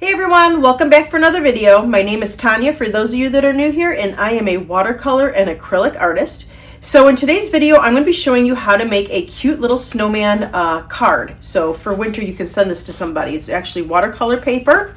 Hey everyone, welcome back for another video. My name is Tanya for those of you that are new here, and I am a watercolor and acrylic artist. So in today's video, I'm going to be showing you how to make a cute little snowman card. So for winter, you can send this to somebody. It's actually watercolor paper.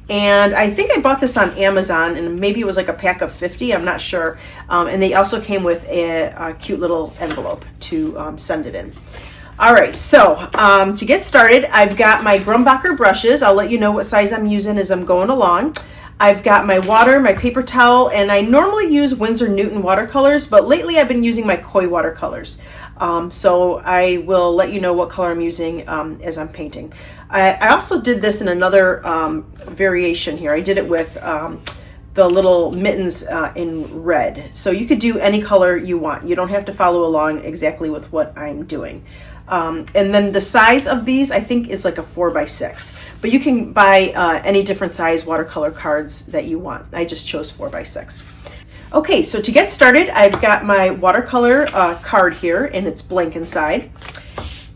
And I think I bought this on Amazon, and maybe it was like a pack of 50, I'm not sure. And they also came with a cute little envelope to send it in. All right, so to get started, I've got my Grumbacher brushes. I'll let you know what size I'm using as I'm going along. I've got my water, my paper towel, and I normally use Winsor Newton watercolors, but lately I've been using my Koi watercolors. So I will let you know what color I'm using as I'm painting. I also did this in another variation here. I did it with the little mittens in red. So you could do any color you want. You don't have to follow along exactly with what I'm doing. And then the size of these, I think, is like a 4x6. But you can buy any different size watercolor cards that you want. I just chose 4x6. Okay, so to get started, I've got my watercolor card here, and it's blank inside.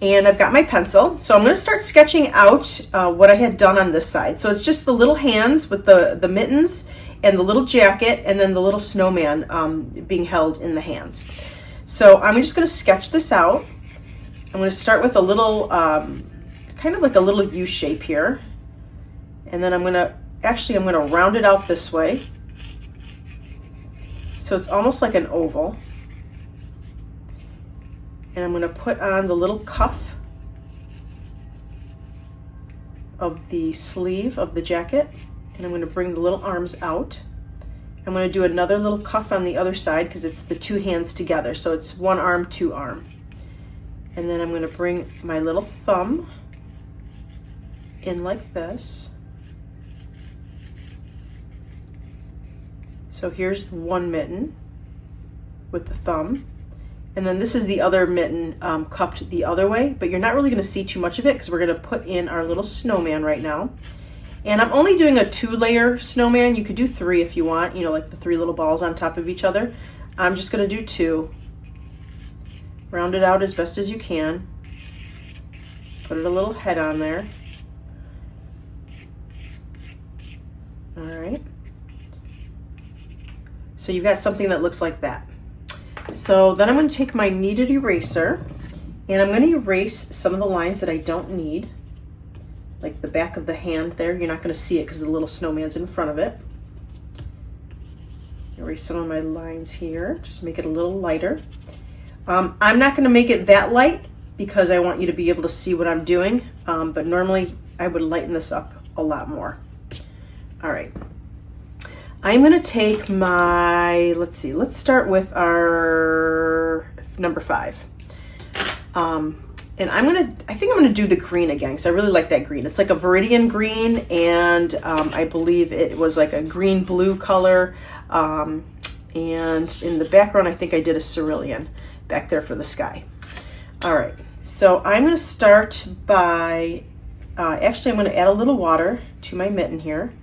And I've got my pencil. So I'm going to start sketching out what I had done on this side. So it's just the little hands with the mittens and the little jacket, and then the little snowman being held in the hands. So I'm just going to sketch this out. I'm going to start with a little, kind of like a little U shape here. And then I'm going to round it out this way. So it's almost like an oval. And I'm going to put on the little cuff of the sleeve of the jacket. And I'm going to bring the little arms out. I'm going to do another little cuff on the other side because it's the two hands together. So it's one arm, two arm. And then I'm going to bring my little thumb in like this. So here's one mitten with the thumb. And then this is the other mitten cupped the other way, but you're not really going to see too much of it because we're going to put in our little snowman right now. And I'm only doing a 2-layer snowman. You could do 3 if you want, you know, like the 3 little balls on top of each other. I'm just going to do 2. Round it out as best as you can. Put a little head on there. All right. So you've got something that looks like that. So then I'm going to take my kneaded eraser, and I'm going to erase some of the lines that I don't need. Like the back of the hand there, you're not going to see it because the little snowman's in front of it. Erase some of my lines here, just make it a little lighter. I'm not going to make it that light because I want you to be able to see what I'm doing, but normally I would lighten this up a lot more. All right. I'm going to take my, let's start with our number 5. And I think I'm going to do the green again because I really like that green. It's like a Viridian green, and I believe it was like a green-blue color. And in the background, I think I did a cerulean back there for the sky. All right, so I'm going to start by, actually I'm going to add a little water to my mitten here.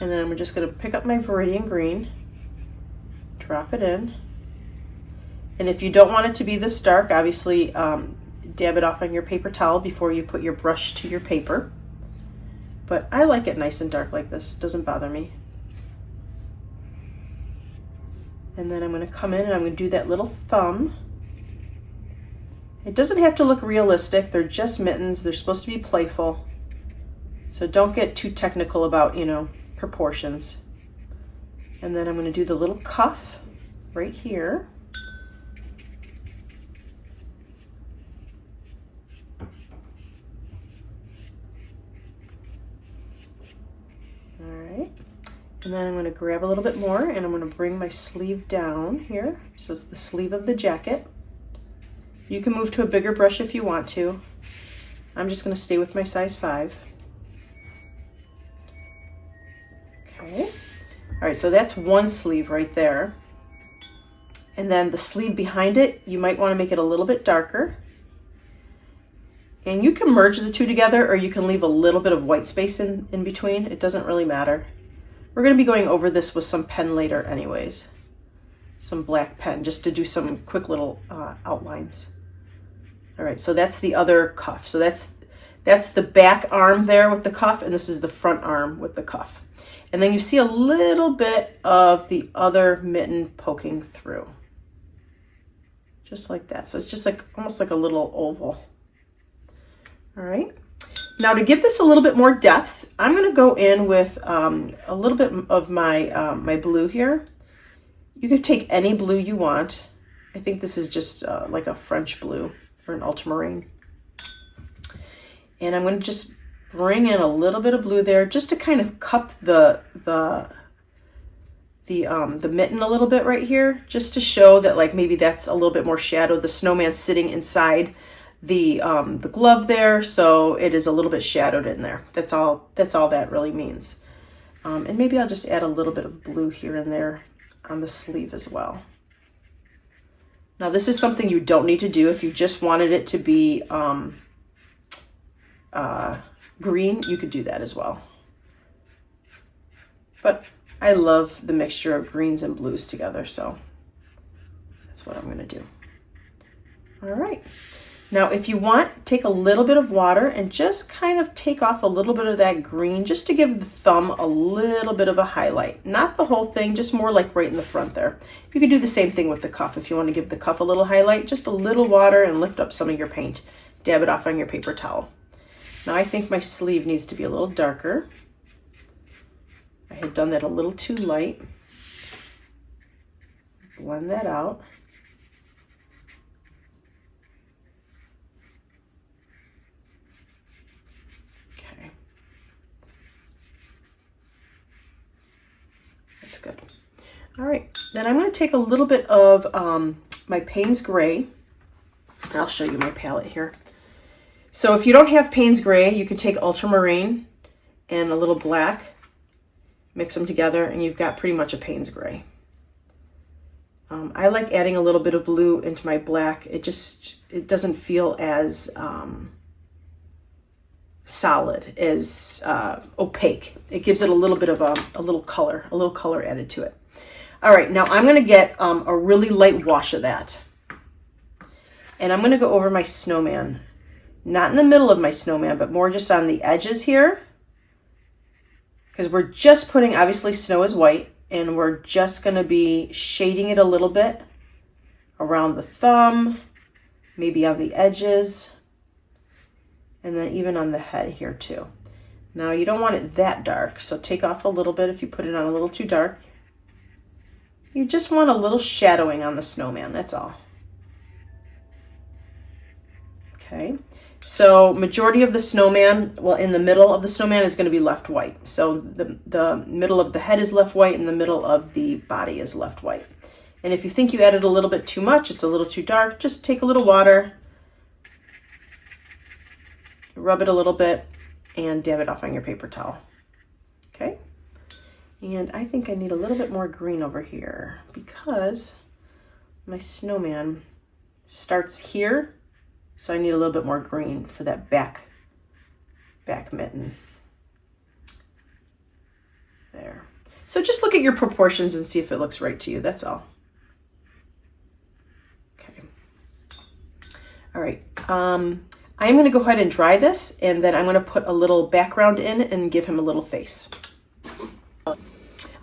And then I'm just going to pick up my Viridian green, drop it in. And if you don't want it to be this dark, obviously dab it off on your paper towel before you put your brush to your paper. But I like it nice and dark like this, it doesn't bother me. And then I'm going to come in and I'm going to do that little thumb. It doesn't have to look realistic, they're just mittens, they're supposed to be playful. So don't get too technical about, you know, proportions. And then I'm going to do the little cuff right here. All right. And then I'm going to grab a little bit more and I'm going to bring my sleeve down here. So it's the sleeve of the jacket. You can move to a bigger brush if you want to. I'm just going to stay with my size 5. Okay. All right, so that's one sleeve right there. And then the sleeve behind it, you might want to make it a little bit darker. And you can merge the two together, or you can leave a little bit of white space in between. It doesn't really matter. We're going to be going over this with some pen later anyways. Some black pen, just to do some quick little outlines. All right, so that's the other cuff. So That's the back arm there with the cuff, and this is the front arm with the cuff. And then you see a little bit of the other mitten poking through. Just like that. So it's just like almost like a little oval. All right. Now to give this a little bit more depth, I'm going to go in with a little bit of my my blue here. You could take any blue you want. I think this is just like a French blue or an ultramarine. And I'm going to just bring in a little bit of blue there just to kind of cup the mitten a little bit right here, just to show that like maybe that's a little bit more shadow. The snowman's sitting inside the glove there, so it is a little bit shadowed in there. That's all that really means. And maybe I'll just add a little bit of blue here and there on the sleeve as well. Now this is something you don't need to do. If you just wanted it to be green, you could do that as well. But I love the mixture of greens and blues together, so that's what I'm going to do. All right. Now, if you want, take a little bit of water and just kind of take off a little bit of that green just to give the thumb a little bit of a highlight. Not the whole thing, just more like right in the front there. You can do the same thing with the cuff. If you want to give the cuff a little highlight, just a little water and lift up some of your paint. Dab it off on your paper towel. Now I think my sleeve needs to be a little darker. I had done that a little too light. Blend that out. Okay. That's good. All right, then I'm going to take a little bit of my Payne's Gray. I'll show you my palette here. So if you don't have Payne's Gray, you can take ultramarine and a little black, mix them together, and you've got pretty much a Payne's Gray. I like adding a little bit of blue into my black. It doesn't feel as solid, as opaque. It gives it a little bit of a little color added to it. All right, now I'm gonna get a really light wash of that. And I'm gonna go over my snowman. Not in the middle of my snowman, but more just on the edges here. Because we're just putting, obviously snow is white, and we're just going to be shading it a little bit around the thumb, maybe on the edges, and then even on the head here too. Now you don't want it that dark, so take off a little bit if you put it on a little too dark. You just want a little shadowing on the snowman, that's all. Okay. So majority of the snowman, well, in the middle of the snowman is going to be left white. So the middle of the head is left white and the middle of the body is left white. And if you think you added a little bit too much, it's a little too dark, just take a little water, rub it a little bit, and dab it off on your paper towel. Okay? And I think I need a little bit more green over here because my snowman starts here. So I need a little bit more green for that back mitten. There. So just look at your proportions and see if it looks right to you. That's all. Okay. All right. I'm going to go ahead and dry this, and then I'm going to put a little background in and give him a little face.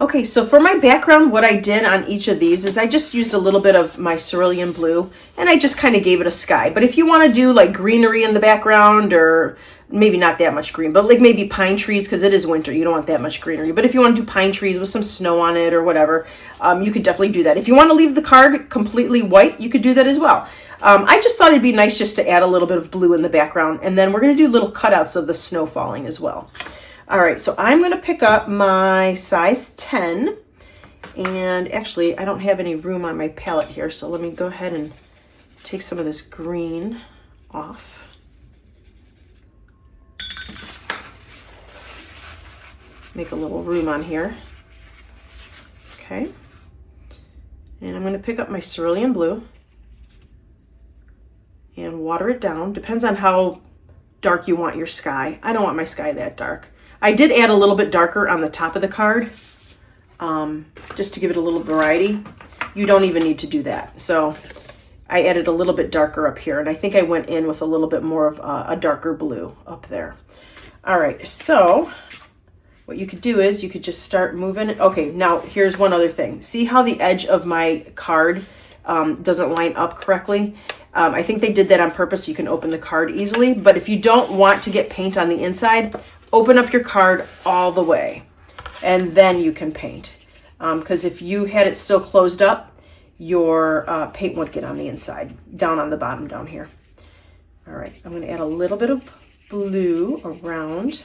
Okay, so for my background, what I did on each of these is I just used a little bit of my cerulean blue, and I just kind of gave it a sky. But if you want to do like greenery in the background, or maybe not that much green, but like maybe pine trees, because it is winter, you don't want that much greenery. But if you want to do pine trees with some snow on it or whatever, you could definitely do that. If you want to leave the card completely white, you could do that as well. I just thought it'd be nice just to add a little bit of blue in the background, and then we're going to do little cutouts of the snow falling as well. All right, so I'm going to pick up my size 10, and actually I don't have any room on my palette here, so let me go ahead and take some of this green off. Make a little room on here. Okay, and I'm going to pick up my cerulean blue and water it down. Depends on how dark you want your sky. I don't want my sky that dark. I did add a little bit darker on the top of the card, just to give it a little variety. You don't even need to do that. So I added a little bit darker up here, and I think I went in with a little bit more of a darker blue up there. All right, so what you could do is you could just start moving. Okay, now here's one other thing. See how the edge of my card doesn't line up correctly? I think they did that on purpose so you can open the card easily, but if you don't want to get paint on the inside, open up your card all the way, and then you can paint. Because if you had it still closed up, your paint would get on the inside, down on the bottom down here. All right, I'm going to add a little bit of blue around.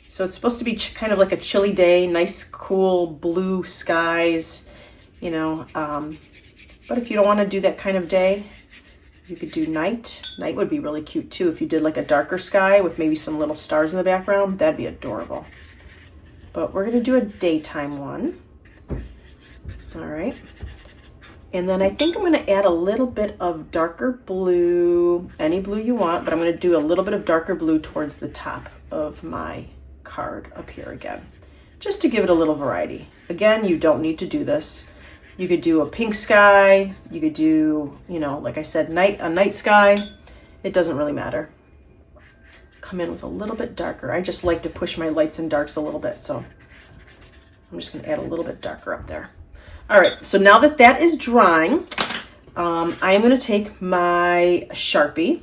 So it's supposed to be kind of like a chilly day, nice, cool blue skies, you know. But if you don't want to do that kind of day, you could do night. Night would be really cute too. If you did like a darker sky with maybe some little stars in the background, that'd be adorable. But we're going to do a daytime one. All right. And then I think I'm going to add a little bit of darker blue, any blue you want, but I'm going to do a little bit of darker blue towards the top of my card up here again, just to give it a little variety. Again, you don't need to do this. You could do a pink sky. You could do, you know, like I said, a night sky. It doesn't really matter. Come in with a little bit darker. I just like to push my lights and darks a little bit, so I'm just going to add a little bit darker up there. All right, so now that that is drying, I am going to take my Sharpie,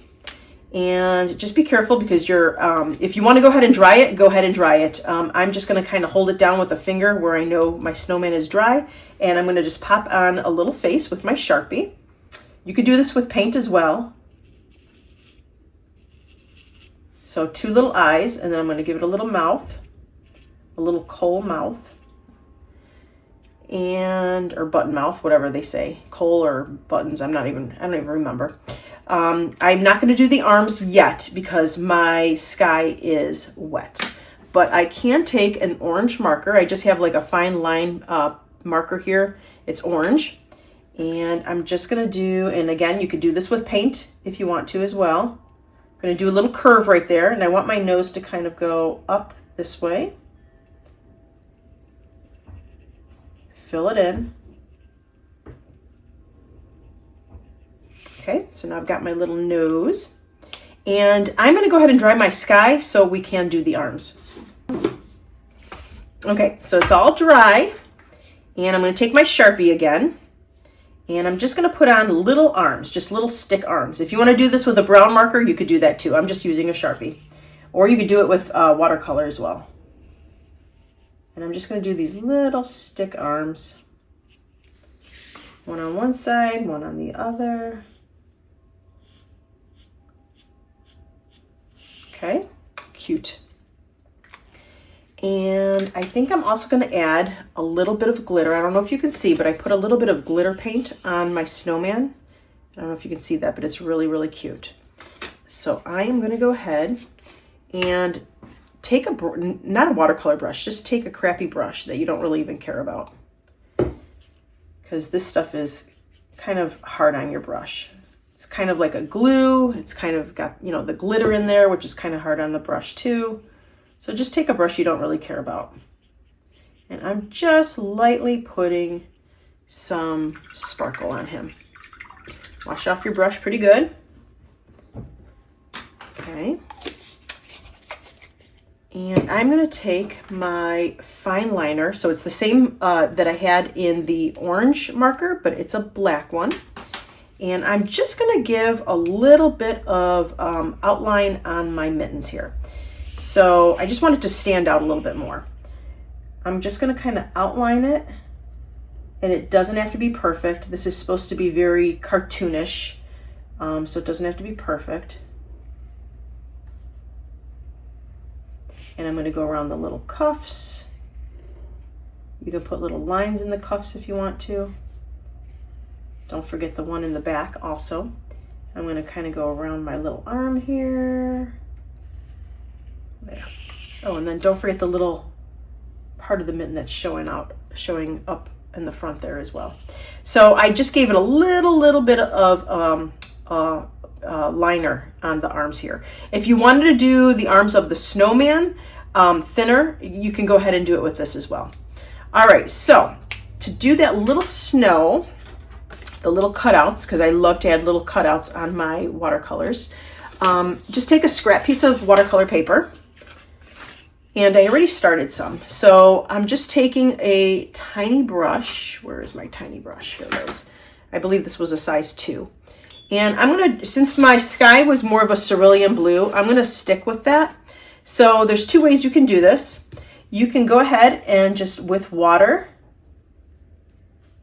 and just be careful because if you want to go ahead and dry it, go ahead and dry it. I'm just going to kind of hold it down with a finger where I know my snowman is dry, and I'm going to just pop on a little face with my Sharpie. You could do this with paint as well. So 2 little eyes, and then I'm going to give it a little mouth, a little coal mouth, or button mouth, whatever they say, coal or buttons. I don't even remember. I'm not going to do the arms yet because my sky is wet, but I can take an orange marker. I just have like a fine line marker here. It's orange, and I'm just going to do, and again, you could do this with paint if you want to as well. I'm going to do a little curve right there, and I want my nose to kind of go up this way. Fill it in. Okay, so now I've got my little nose, and I'm going to go ahead and dry my sky so we can do the arms. Okay, so it's all dry, and I'm going to take my Sharpie again, and I'm just going to put on little arms, just little stick arms. If you want to do this with a brown marker, you could do that too. I'm just using a Sharpie, or you could do it with watercolor as well. And I'm just going to do these little stick arms, one on one side, one on the other. Okay, cute. And I think I'm also going to add a little bit of glitter. I don't know if you can see, but I put a little bit of glitter paint on my snowman. I don't know if you can see that, but it's really, really cute. So I am going to go ahead and take not a watercolor brush, just take a crappy brush that you don't really even care about, because this stuff is kind of hard on your brush. It's kind of like a glue. It's kind of got, you know, the glitter in there, which is kind of hard on the brush too. So just take a brush you don't really care about. And I'm just lightly putting some sparkle on him. Wash off your brush pretty good. Okay. And I'm going to take my fine liner. So it's the same that I had in the orange marker, but it's a black one. And I'm just going to give a little bit of outline on my mittens here. So I just want it to stand out a little bit more. I'm just going to kind of outline it, and it doesn't have to be perfect. This is supposed to be very cartoonish, so it doesn't have to be perfect. And I'm going to go around the little cuffs. You can put little lines in the cuffs if you want to. Don't forget the one in the back also. I'm going to kind of go around my little arm here. There. Oh, and then don't forget the little part of the mitten that's showing up in the front there as well. So I just gave it a little bit of liner on the arms here. If you wanted to do the arms of the snowman thinner, you can go ahead and do it with this as well. All right, so to do that little snow, the little cutouts, because I love to add little cutouts on my watercolors. Just take a scrap piece of watercolor paper, and I already started some. So I'm just taking a tiny brush. Where is my tiny brush? Here it is. I believe this was a size 2. And I'm gonna, since my sky was more of a cerulean blue, I'm gonna stick with that. So there's 2 ways you can do this. You can go ahead and just with water,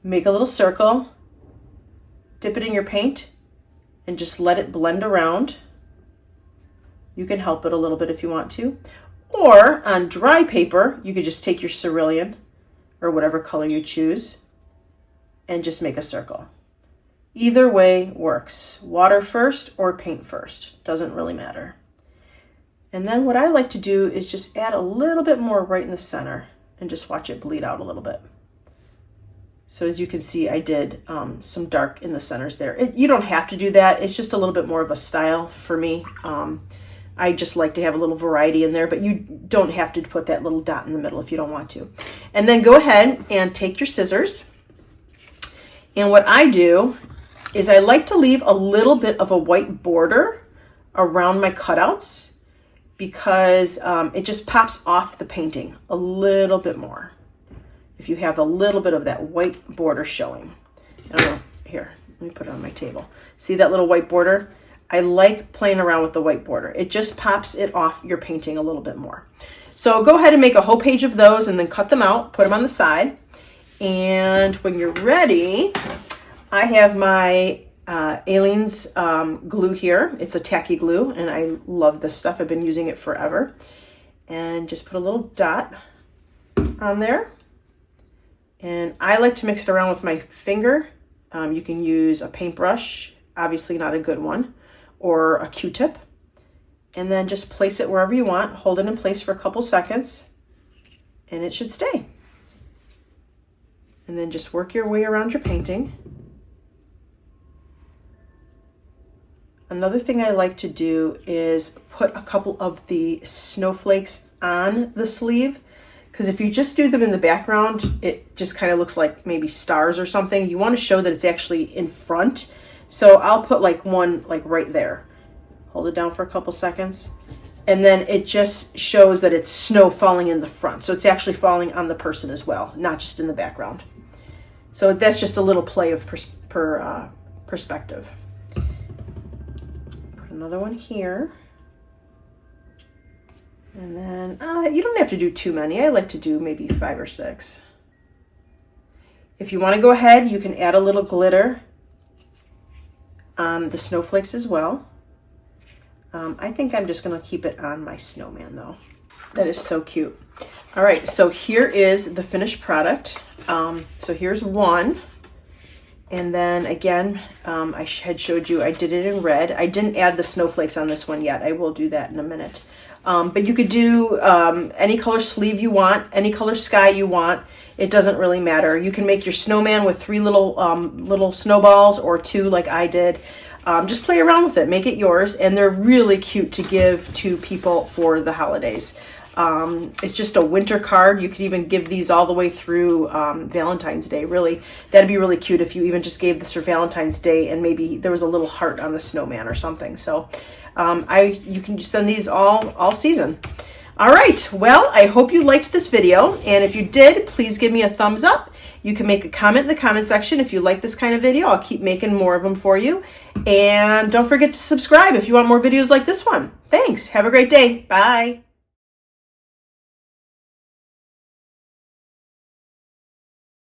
make a little circle, dip it in your paint, and just let it blend around. You can help it a little bit if you want to. Or on dry paper, you could just take your cerulean or whatever color you choose and just make a circle. Either way works. Water first or paint first. Doesn't really matter. And then what I like to do is just add a little bit more right in the center and just watch it bleed out a little bit. So as you can see, I did some dark in the centers there. You don't have to do that. It's just a little bit more of a style for me. I just like to have a little variety in there, but you don't have to put that little dot in the middle if you don't want to. And then go ahead and take your scissors. And what I do is I like to leave a little bit of a white border around my cutouts because it just pops off the painting a little bit more if you have a little bit of that white border showing. I don't know, here, let me put it on my table. See that little white border? I like playing around with the white border. It just pops it off your painting a little bit more. So go ahead and make a whole page of those and then cut them out, put them on the side. And when you're ready, I have my Aliens glue here. It's a tacky glue, and I love this stuff. I've been using it forever. And just put a little dot on there. And I like to mix it around with my finger. You can use a paintbrush, obviously not a good one, or a Q-tip. And then just place it wherever you want. Hold it in place for a couple seconds, and it should stay. And then just work your way around your painting. Another thing I like to do is put a couple of the snowflakes on the sleeve, because if you just do them in the background, it just kind of looks like maybe stars or something. You want to show that it's actually in front. So I'll put like one like right there. Hold it down for a couple seconds. And then it just shows that it's snow falling in the front. So it's actually falling on the person as well, not just in the background. So that's just a little play of perspective. Put another one here. And then you don't have to do too many. I like to do maybe 5 or 6. If you want to go ahead, you can add a little glitter on the snowflakes as well. I think I'm just going to keep it on my snowman though. That is so cute. All right, so here is the finished product. So here's one. And then again, I had showed you I did it in red. I didn't add the snowflakes on this one yet. I will do that in a minute. But you could do any color sleeve you want, any color sky you want. It doesn't really matter. You can make your snowman with 3 little snowballs or 2 like I did. Just play around with it, make it yours, and they're really cute to give to people for the holidays. It's just a winter card. You could even give these all the way through Valentine's Day. Really, that'd be really cute if you even just gave this for Valentine's Day and maybe there was a little heart on the snowman or something. So you can send these all season. All right, well, I hope you liked this video, and if you did, please give me a thumbs up. You can make a comment in the comment section if you like this kind of video. I'll keep making more of them for you. And don't forget to subscribe if you want more videos like this one. Thanks. Have a great day. Bye.